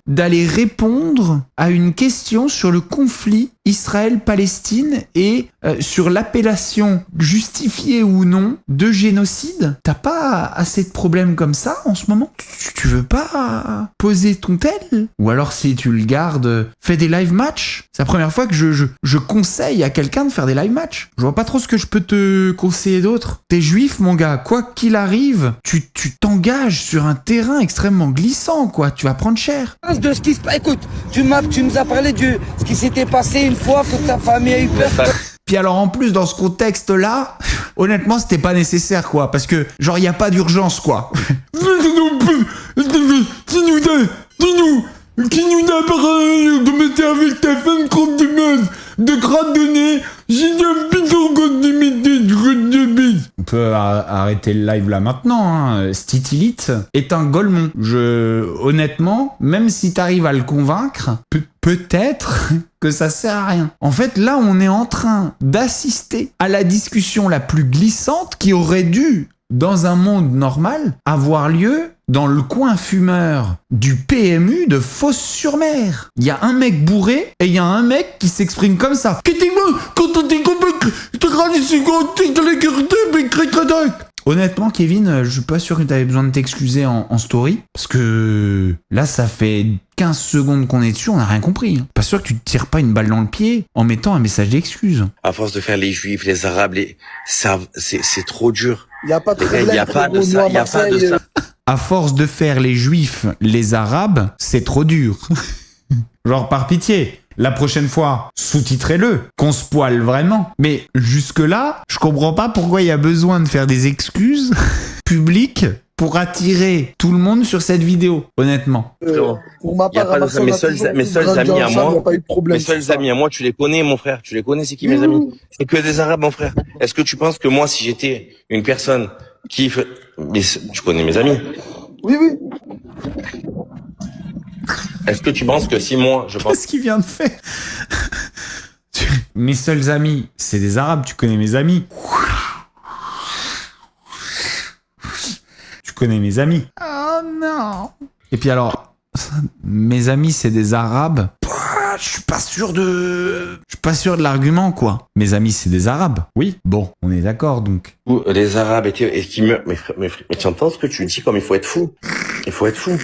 d'aller répondre à une question sur le conflit Israël-Palestine et sur l'appellation justifiée ou non de génocide. T'as pas assez de problèmes comme ça en ce moment? Tu veux pas poser ton tel? Ou alors si tu le gardes, fais des live match. C'est la première fois que je conseille à quelqu'un de faire des live match. Je vois pas trop ce que je peux te conseiller d'autre. T'es juif, mon gars. Quoi qu'il arrive, tu t'engages sur un terrain extrêmement glissant, quoi. Tu vas prendre cher. De ce qui se passe. Écoute, tu nous as parlé de ce qui s'était passé une fois que ta famille a eu peur. Puis alors en plus dans ce contexte-là, honnêtement c'était pas nécessaire quoi, parce que genre y a pas d'urgence quoi. Qui nous a parlé de mettre avec ta femme contre du meuse, de gratte de nez, j'ai un bidon contre du métier, de bise. On peut arrêter le live là maintenant, hein. Stitilite est un golemon. Honnêtement, même si t'arrives à le convaincre, peut-être que ça sert à rien. En fait, là, on est en train d'assister à la discussion la plus glissante qui aurait dû, dans un monde normal, avoir lieu dans le coin fumeur du PMU de Fos-sur-Mer. Il y a un mec bourré et il y a un mec qui s'exprime comme ça. Honnêtement, Kevin, je suis pas sûr que t'avais besoin de t'excuser en story, parce que là, ça fait 15 secondes qu'on est dessus, on n'a rien compris. Pas sûr que tu te tires pas une balle dans le pied en mettant un message d'excuse. À force de faire les juifs, les arabes, c'est trop dur. Il y a pas de problème. Il y a pas de ça, il y a pas de ça. À force de faire les juifs, les arabes, c'est trop dur. Genre par pitié. La prochaine fois, sous-titrez-le, qu'on se poile vraiment. Mais jusque-là, je comprends pas pourquoi il y a besoin de faire des excuses publiques pour attirer tout le monde sur cette vidéo, honnêtement. Pour ma part, mes seuls amis à moi, tu les connais, mon frère. Tu les connais, c'est qui mes amis? C'est que des arabes, mon frère. Est-ce que tu penses que moi, si j'étais une personne Mais tu connais mes amis. Oui, oui. Est-ce que tu penses que si moi, je pense... Qu'est-ce qu'il vient de faire? Mes seuls amis, c'est des Arabes, tu connais mes amis. Tu connais mes amis. Oh non. Et puis alors, mes amis, c'est des Arabes. Je suis pas sûr de l'argument, quoi. Mes amis, c'est des Arabes. Oui. Bon, on est d'accord, donc. Les Arabes et qui meurent. Mais tu entends ce que tu dis comme il faut être fou. Il faut être fou.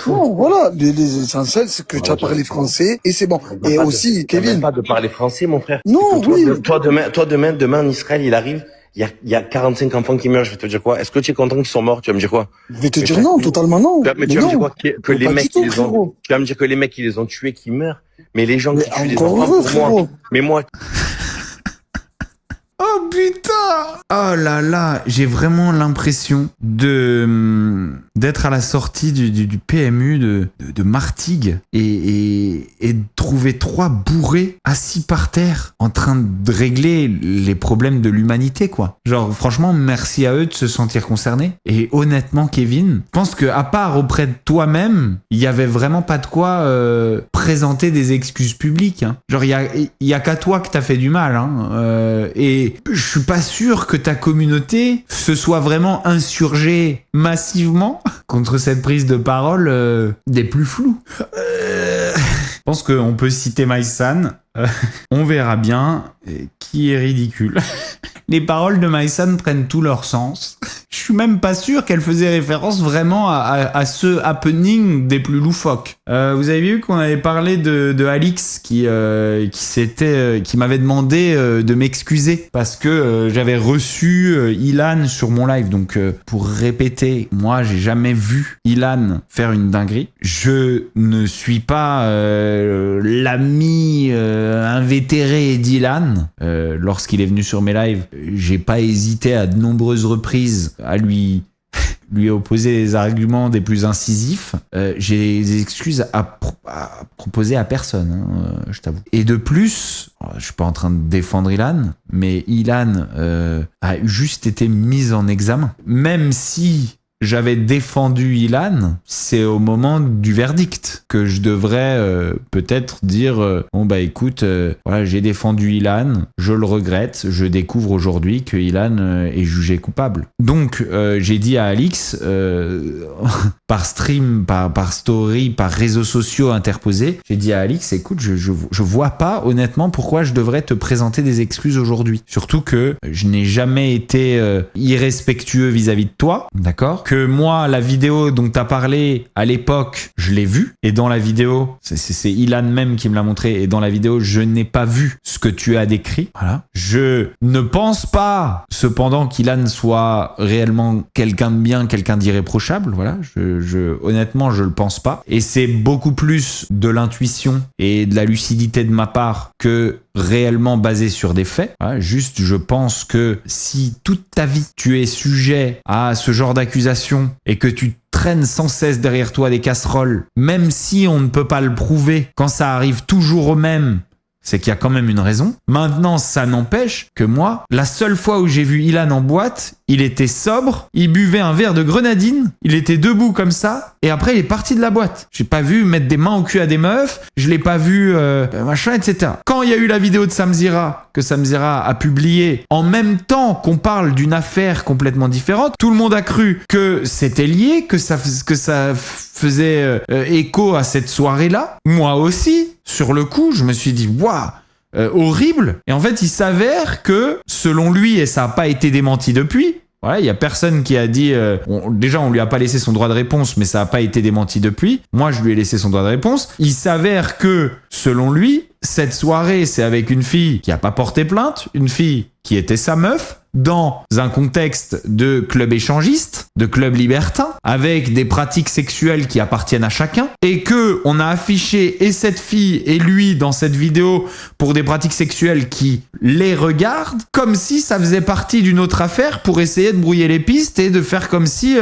Non, voilà. Les essentiels, c'est que tu as parlé français et c'est bon. Et aussi, Kevin. Pas de parler français, mon frère. Non, oui. Toi, demain, en Israël, il arrive. Il y a 45 enfants qui meurent, je vais te dire quoi? Est-ce que tu es content qu'ils sont morts? Tu vas me dire quoi? Je vais te dire non, totalement non. Mais tu vas me dire quoi? Que les mecs qui les ont, tu vas me dire que les mecs qui les ont tués, qui meurent. Mais les gens qui tuent les enfants pour moi. Mais moi. Oh putain! Oh là là, j'ai vraiment l'impression d'être à la sortie du PMU de Martigues et de trouver 3 bourrés assis par terre en train de régler les problèmes de l'humanité, quoi. Genre, franchement, merci à eux de se sentir concernés. Et honnêtement, Kevin, je pense que à part auprès de toi-même, il y avait vraiment pas de quoi présenter des excuses publiques, hein. Genre, il y a qu'à toi que t'as fait du mal, hein. Et je suis pas sûr que ta communauté se soit vraiment insurgée massivement contre cette prise de parole des plus floues. Je pense qu'on peut citer Maïsan. On verra bien qui est ridicule. Les paroles de Maïsan prennent tout leur sens. Je suis même pas sûr qu'elle faisait référence vraiment à ce happening des plus loufoques. Vous avez vu qu'on avait parlé de Alix qui m'avait demandé de m'excuser parce que j'avais reçu Ilan sur mon live. Donc pour répéter, moi j'ai jamais vu Ilan faire une dinguerie. Je ne suis pas l'ami invétéré d'Ilan. Lorsqu'il est venu sur mes lives, j'ai pas hésité à de nombreuses reprises à lui opposer les arguments des plus incisifs. J'ai des excuses à proposer à personne, hein, je t'avoue. Et de plus, je suis pas en train de défendre Ilan, mais Ilan a juste été mis en examen. Même si j'avais défendu Ilan, c'est au moment du verdict que je devrais peut-être dire bon bah écoute, voilà, j'ai défendu Ilan, je le regrette, je découvre aujourd'hui que Ilan est jugé coupable. Donc j'ai dit à Alix par stream, par story, par réseaux sociaux interposés, j'ai dit à Alix écoute, je vois pas honnêtement pourquoi je devrais te présenter des excuses aujourd'hui. Surtout que je n'ai jamais été irrespectueux vis-à-vis de toi, d'accord? Que moi, la vidéo dont tu as parlé à l'époque, je l'ai vue. Et dans la vidéo, c'est Ilan même qui me l'a montré. Et dans la vidéo, je n'ai pas vu ce que tu as décrit. Voilà. Je ne pense pas, cependant, qu'Ilan soit réellement quelqu'un de bien, quelqu'un d'irréprochable. Voilà. Honnêtement, je le pense pas. Et c'est beaucoup plus de l'intuition et de la lucidité de ma part que réellement basé sur des faits. Voilà, juste, je pense que si toute ta vie, tu es sujet à ce genre d'accusation et que tu traînes sans cesse derrière toi des casseroles, même si on ne peut pas le prouver, quand ça arrive toujours au même, c'est qu'il y a quand même une raison. Maintenant, ça n'empêche que moi, la seule fois où j'ai vu Ilan en boîte, il était sobre, il buvait un verre de grenadine, il était debout comme ça, et après il est parti de la boîte. J'ai pas vu mettre des mains au cul à des meufs, je l'ai pas vu machin, etc. Quand il y a eu la vidéo de Samzira, que Samzira a publiée, en même temps qu'on parle d'une affaire complètement différente, tout le monde a cru que c'était lié, que ça faisait écho à cette soirée-là. Moi aussi, sur le coup, je me suis dit, waouh, horrible. Et en fait, il s'avère que, selon lui, et ça n'a pas été démenti depuis, voilà, il y a personne qui a dit... déjà, on lui a pas laissé son droit de réponse, mais ça n'a pas été démenti depuis. Moi, je lui ai laissé son droit de réponse. Il s'avère que, selon lui, cette soirée, c'est avec une fille qui a pas porté plainte, une fille qui était sa meuf, dans un contexte de club échangiste, de club libertin, avec des pratiques sexuelles qui appartiennent à chacun, et que on a affiché et cette fille et lui dans cette vidéo pour des pratiques sexuelles qui les regardent, comme si ça faisait partie d'une autre affaire pour essayer de brouiller les pistes et de faire comme si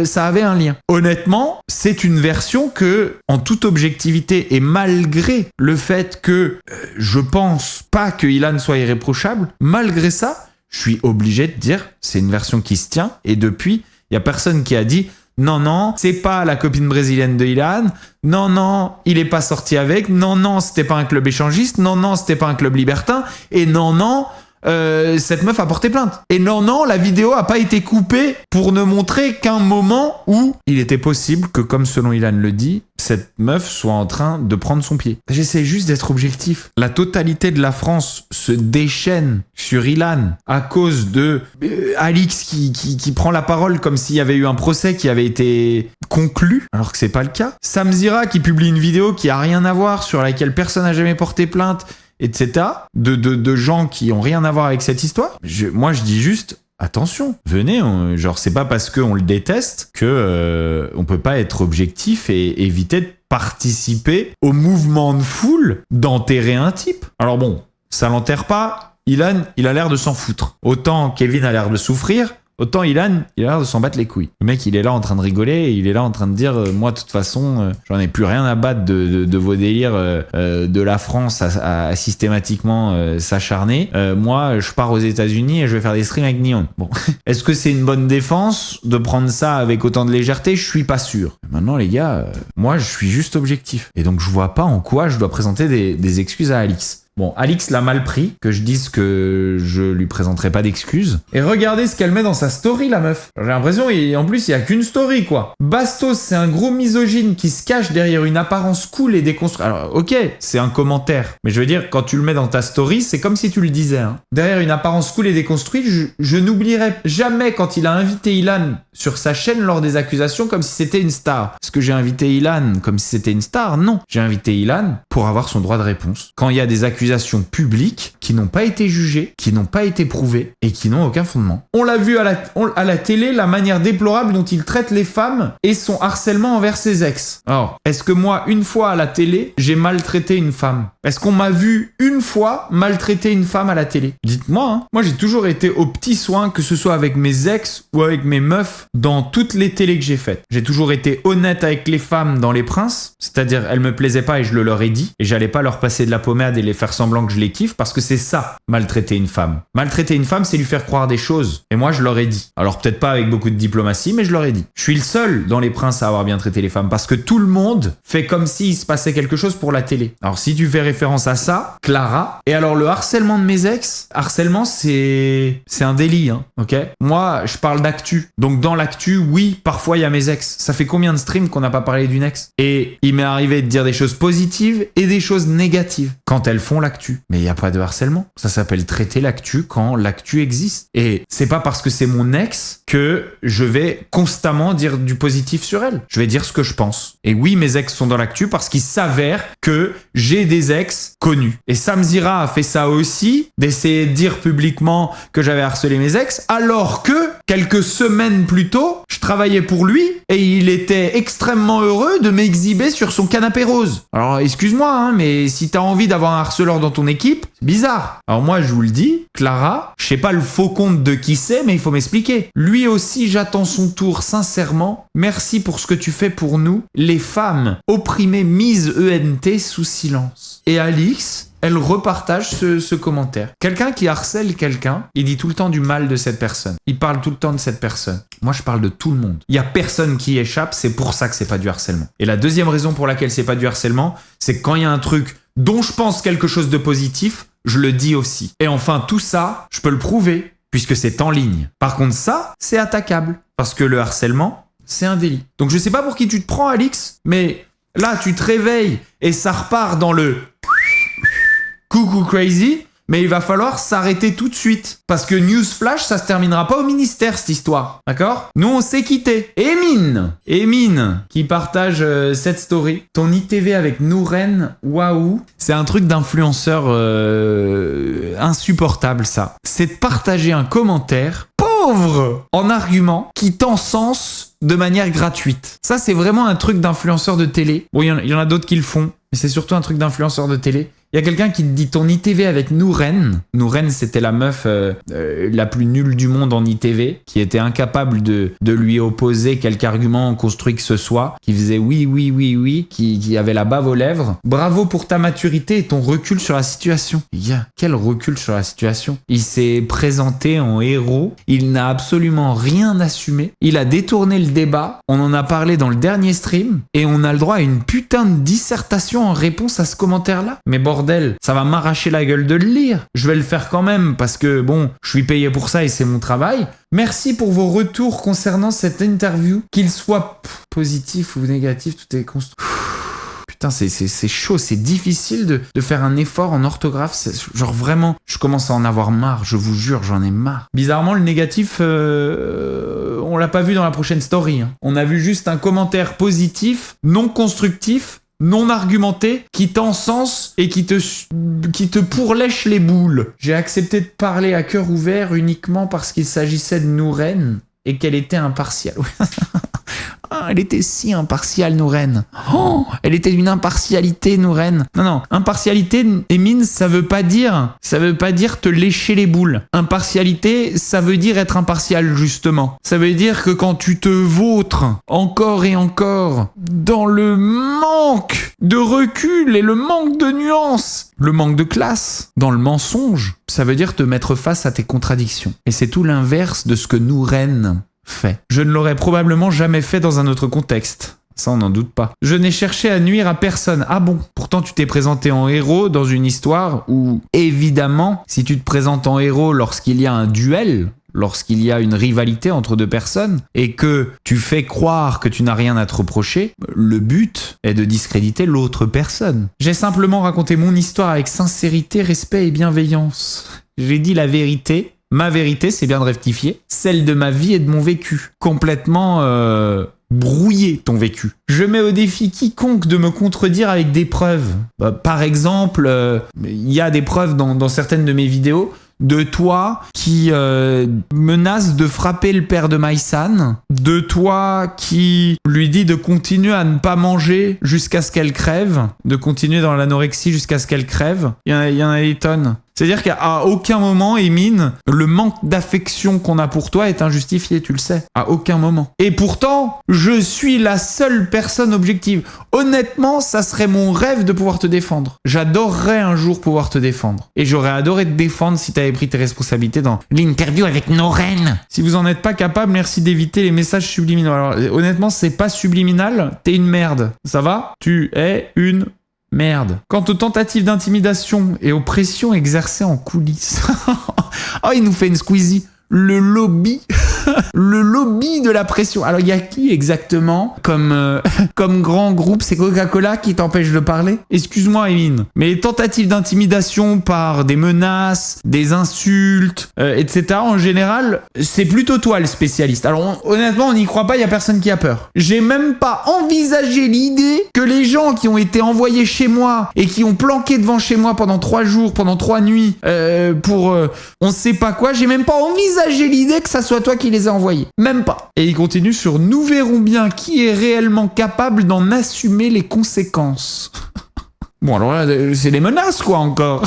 ça avait un lien. Honnêtement, c'est une version que, en toute objectivité et malgré le fait que je pense pas que Ilan soit irréprochable, malgré ça, je suis obligé de dire, c'est une version qui se tient, et depuis, il y a personne qui a dit, non, c'est pas la copine brésilienne de Ilan, non, il est pas sorti avec, non, c'était pas un club échangiste, non, c'était pas un club libertin, et non, cette meuf a porté plainte. Et non, la vidéo a pas été coupée pour ne montrer qu'un moment où il était possible que, comme selon Ilan le dit, cette meuf soit en train de prendre son pied. J'essaie juste d'être objectif. La totalité de la France se déchaîne sur Ilan à cause de Alix qui prend la parole comme s'il y avait eu un procès qui avait été conclu, alors que c'est pas le cas. Sam Zira qui publie une vidéo qui a rien à voir, sur laquelle personne n'a jamais porté plainte, etc. De gens qui ont rien à voir avec cette histoire. Moi, je dis juste, attention, venez, c'est pas parce qu'on le déteste que on peut pas être objectif et éviter de participer au mouvement de foule d'enterrer un type. Alors bon, ça l'enterre pas. Ilan, il a l'air de s'en foutre. Autant Kevin a l'air de souffrir, autant Ilan, il a l'air de s'en battre les couilles. Le mec, il est là en train de rigoler, et il est là en train de dire, moi, de toute façon, j'en ai plus rien à battre de vos délires de la France à systématiquement s'acharner. Moi, je pars aux États-Unis et je vais faire des streams avec Neon. Bon, est-ce que c'est une bonne défense de prendre ça avec autant de légèreté? Je suis pas sûr. Maintenant, les gars, moi, je suis juste objectif. Et donc, je vois pas en quoi je dois présenter des excuses à Alix. Bon, Alix l'a mal pris, que je dise que je lui présenterai pas d'excuses. Et regardez ce qu'elle met dans sa story, la meuf. J'ai l'impression, en plus, il y a qu'une story, quoi. Bastos, c'est un gros misogyne qui se cache derrière une apparence cool et déconstruite. Alors, ok, c'est un commentaire. Mais je veux dire, quand tu le mets dans ta story, c'est comme si tu le disais, hein. Derrière une apparence cool et déconstruite, je n'oublierai jamais quand il a invité Ilan sur sa chaîne lors des accusations comme si c'était une star. Est-ce que j'ai invité Ilan comme si c'était une star? Non. J'ai invité Ilan pour avoir son droit de réponse. Quand il y a des accusations publiques qui n'ont pas été jugées, qui n'ont pas été prouvées et qui n'ont aucun fondement. On l'a vu à la télé, la manière déplorable dont il traite les femmes et son harcèlement envers ses ex. Alors, est-ce que moi, une fois à la télé, j'ai maltraité une femme? Est-ce qu'on m'a vu une fois maltraiter une femme à la télé? Dites-moi, hein. Moi, j'ai toujours été aux petits soins, que ce soit avec mes ex ou avec mes meufs, dans toutes les télés que j'ai faites. J'ai toujours été honnête avec les femmes dans Les Princes, c'est-à-dire elles me plaisaient pas et je le leur ai dit, et j'allais pas leur passer de la pommade et les faire semblant que je les kiffe, parce que c'est ça, maltraiter une femme. Maltraiter une femme, c'est lui faire croire des choses. Et moi, je leur ai dit. Alors peut-être pas avec beaucoup de diplomatie, mais je leur ai dit. Je suis le seul dans Les Princes à avoir bien traité les femmes, parce que tout le monde fait comme s'il se passait quelque chose pour la télé. Alors si tu fais référence à ça, Clara, et alors le harcèlement de mes ex, harcèlement c'est un délit, hein, ok? Moi, je parle d'actu. Donc dans l'actu, oui, parfois il y a mes ex. Ça fait combien de streams qu'on n'a pas parlé d'une ex? Et il m'est arrivé de dire des choses positives et des choses négatives quand elles font l'actu. Mais il n'y a pas de harcèlement. Ça s'appelle traiter l'actu quand l'actu existe. Et c'est pas parce que c'est mon ex que je vais constamment dire du positif sur elle. Je vais dire ce que je pense. Et oui, mes ex sont dans l'actu parce qu'il s'avère que j'ai des ex connus. Et Sam Zira a fait ça aussi, d'essayer de dire publiquement que j'avais harcelé mes ex, alors que quelques semaines plus tôt, je travaillais pour lui et il était extrêmement heureux de m'exhiber sur son canapé rose. Alors excuse-moi, hein, mais si t'as envie d'avoir un harceleur dans ton équipe, c'est bizarre. Alors moi, je vous le dis, Clara, je sais pas le faux compte de qui c'est, mais il faut m'expliquer. Lui aussi, j'attends son tour sincèrement. Merci pour ce que tu fais pour nous, les femmes opprimées mises ENT sous silence. Et Alix, elle repartage ce commentaire. Quelqu'un qui harcèle quelqu'un, il dit tout le temps du mal de cette personne. Il parle tout le temps de cette personne. Moi, je parle de tout le monde. Il y a personne qui échappe, c'est pour ça que c'est pas du harcèlement. Et la deuxième raison pour laquelle c'est pas du harcèlement, c'est que quand il y a un truc dont je pense quelque chose de positif, je le dis aussi. Et enfin, tout ça, je peux le prouver, puisque c'est en ligne. Par contre, ça, c'est attaquable. Parce que le harcèlement, c'est un délit. Donc je sais pas pour qui tu te prends, Alix, mais là, tu te réveilles et ça repart dans le coucou crazy, mais il va falloir s'arrêter tout de suite. Parce que Newsflash, ça se terminera pas au ministère, cette histoire. D'accord? Nous, on s'est quittés. Emine, qui partage cette story. Ton ITV avec Nouren, waouh. C'est un truc d'influenceur insupportable, ça. C'est de partager un commentaire pauvre en argument qui t'encense de manière gratuite. Ça, c'est vraiment un truc d'influenceur de télé. Bon, il y en a d'autres qui le font, mais c'est surtout un truc d'influenceur de télé. Il y a quelqu'un qui te dit ton ITV avec Nouren. Nouren, c'était la meuf la plus nulle du monde en ITV, qui était incapable de lui opposer quelque argument construit que ce soit, qui faisait oui, qui avait la bave aux lèvres. Bravo pour ta maturité et ton recul sur la situation. Quel recul sur la situation. Il s'est présenté en héros, il n'a absolument rien assumé, il a détourné le débat, on en a parlé dans le dernier stream, et on a le droit à une putain de dissertation en réponse à ce commentaire-là. Mais bordel, ça va m'arracher la gueule de le lire. Je vais le faire quand même parce que bon, je suis payé pour ça et c'est mon travail. Merci pour vos retours concernant cette interview, qu'il soit positif ou négatif, tout est construit. Putain, c'est chaud, c'est difficile de faire un effort en orthographe. Genre vraiment, je commence à en avoir marre, je vous jure, j'en ai marre. Bizarrement, le négatif, on l'a pas vu dans la prochaine story. Hein. On a vu juste un commentaire positif, non constructif, non argumenté, qui t'encense et qui te pourlèche les boules. J'ai accepté de parler à cœur ouvert uniquement parce qu'il s'agissait de Nouren et qu'elle était impartiale. Ah, elle était si impartiale, Nouren. Oh, elle était d'une impartialité, Nouren. Non, impartialité, Emine, ça veut pas dire te lécher les boules. Impartialité, ça veut dire être impartial, justement. Ça veut dire que quand tu te vautres encore et encore dans le manque de recul et le manque de nuances, le manque de classe, dans le mensonge, ça veut dire te mettre face à tes contradictions. Et c'est tout l'inverse de ce que Nouren fait. Je ne l'aurais probablement jamais fait dans un autre contexte. Ça, on n'en doute pas. Je n'ai cherché à nuire à personne. Ah bon? Pourtant, tu t'es présenté en héros dans une histoire où, évidemment, si tu te présentes en héros lorsqu'il y a un duel, lorsqu'il y a une rivalité entre deux personnes, et que tu fais croire que tu n'as rien à te reprocher, le but est de discréditer l'autre personne. J'ai simplement raconté mon histoire avec sincérité, respect et bienveillance. J'ai dit la vérité. Ma vérité, c'est bien de rectifier, celle de ma vie et de mon vécu. Complètement brouillé ton vécu. Je mets au défi quiconque de me contredire avec des preuves. Par exemple, il y a des preuves dans certaines de mes vidéos de toi qui menace de frapper le père de Maïsan, de toi qui lui dit de continuer à ne pas manger jusqu'à ce qu'elle crève, de continuer dans l'anorexie jusqu'à ce qu'elle crève. Il y en a des tonnes. C'est-à-dire qu'à aucun moment, Emine, le manque d'affection qu'on a pour toi est injustifié, tu le sais. À aucun moment. Et pourtant, je suis la seule personne objective. Honnêtement, ça serait mon rêve de pouvoir te défendre. J'adorerais un jour pouvoir te défendre. Et j'aurais adoré te défendre si t'avais pris tes responsabilités dans l'interview avec Nouren. Si vous en êtes pas capable, merci d'éviter les messages subliminaux. Alors, honnêtement, c'est pas subliminal, t'es une merde. Ça va? Tu es une merde. Quant aux tentatives d'intimidation et aux pressions exercées en coulisses. Oh, il nous fait une squeezie. Le lobby. Le lobby de la pression. Alors, il y a qui exactement comme grand groupe? C'est Coca-Cola qui t'empêche de parler? Excuse-moi, Emine. Mais les tentatives d'intimidation par des menaces, des insultes, etc., en général, c'est plutôt toi le spécialiste. Alors, honnêtement, on n'y croit pas, il y a personne qui a peur. J'ai même pas envisagé l'idée que les gens qui ont été envoyés chez moi et qui ont planqué devant chez moi pendant 3 jours, pendant 3 nuits, pour on sait pas quoi, j'ai même pas envisagé l'idée que ça soit toi qui les a envoyés. Même pas. Et il continue sur « Nous verrons bien qui est réellement capable d'en assumer les conséquences. » Bon, alors là, c'est des menaces, quoi, encore.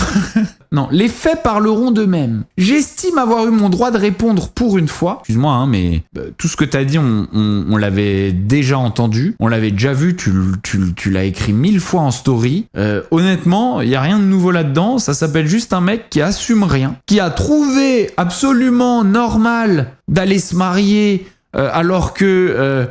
Non, les faits parleront d'eux-mêmes. J'estime avoir eu mon droit de répondre pour une fois. Excuse-moi, hein, mais tout ce que t'as dit, on l'avait déjà entendu. On l'avait déjà vu, tu l'as écrit 1000 fois en story. Honnêtement, il y a rien de nouveau là-dedans. Ça s'appelle juste un mec qui assume rien. Qui a trouvé absolument normal d'aller se marier alors que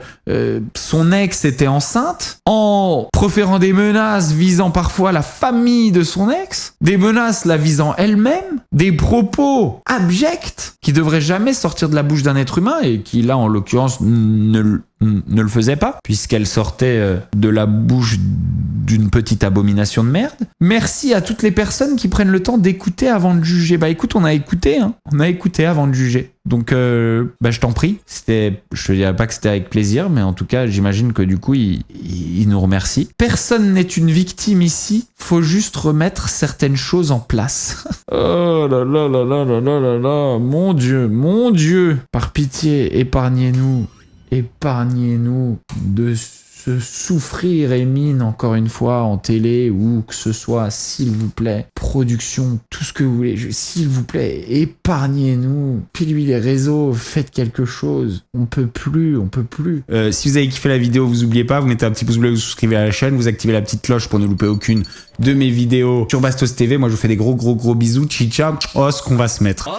son ex était enceinte, en proférant des menaces visant parfois la famille de son ex, des menaces la visant elle-même, des propos abjects qui devraient jamais sortir de la bouche d'un être humain et qui là en l'occurrence ne le faisait pas puisqu'elle sortait de la bouche d'une petite abomination de merde. Merci à toutes les personnes qui prennent le temps d'écouter avant de juger. Bah écoute, on a écouté avant de juger. Donc je t'en prie, je te dirais pas que c'était avec plaisir, mais en tout cas j'imagine que du coup il nous remercie. Personne n'est une victime ici, faut juste remettre certaines choses en place. Oh là là là là là là là là, mon Dieu, par pitié, épargnez-nous épargnez-nous de se souffrir, Emine, encore une fois, en télé ou que ce soit, s'il vous plaît, production, tout ce que vous voulez, s'il vous plaît, épargnez-nous, puis-lui les réseaux, faites quelque chose, on peut plus. Si vous avez kiffé la vidéo, vous oubliez pas, vous mettez un petit pouce bleu, vous souscrivez à la chaîne, vous activez la petite cloche pour ne louper aucune de mes vidéos sur Bastos TV. Moi, je vous fais des gros bisous, chicha, ce qu'on va se mettre.